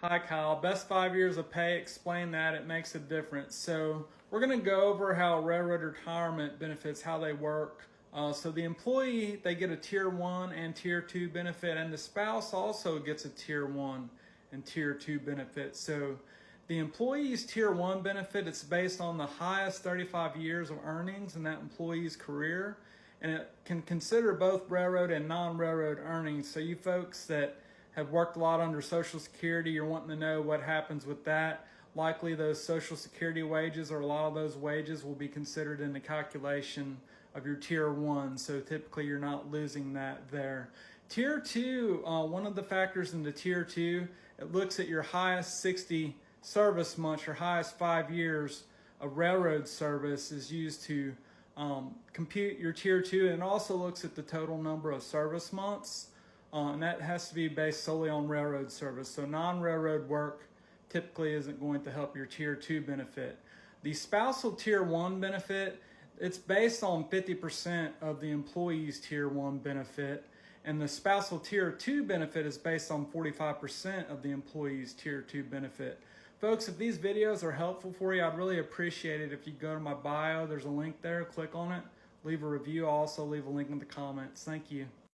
Hi Kyle, best 5 years of pay, explain that, it makes a difference. So we're going to go over how railroad retirement benefits, how they work. So the employee, they get a tier 1 and tier 2 benefit, and the spouse also gets a tier 1 and tier 2 benefit. So the employee's tier 1 benefit, it's based on the highest 35 years of earnings in that employee's career, and it can consider both railroad and non-railroad earnings. So you folks that have worked a lot under Social Security, you're wanting to know what happens with that. Likely those Social Security wages, or a lot of those wages, will be considered in the calculation of your tier 1. So typically you're not losing that there. Tier 2, one of the factors in the tier 2, it looks at your highest 60 service months, your highest 5 years of railroad service is used to compute your tier 2, and it also looks at the total number of service months. And that has to be based solely on railroad service. So non-railroad work typically isn't going to help your tier 2 benefit. The spousal tier 1 benefit, it's based on 50% of the employee's tier 1 benefit, and the spousal tier 2 benefit is based on 45% of the employee's tier 2 benefit. Folks, if these videos are helpful for you, I'd really appreciate it if you go to my bio. There's a link there, click on it, leave a review. I'll also leave a link in the comments. Thank you.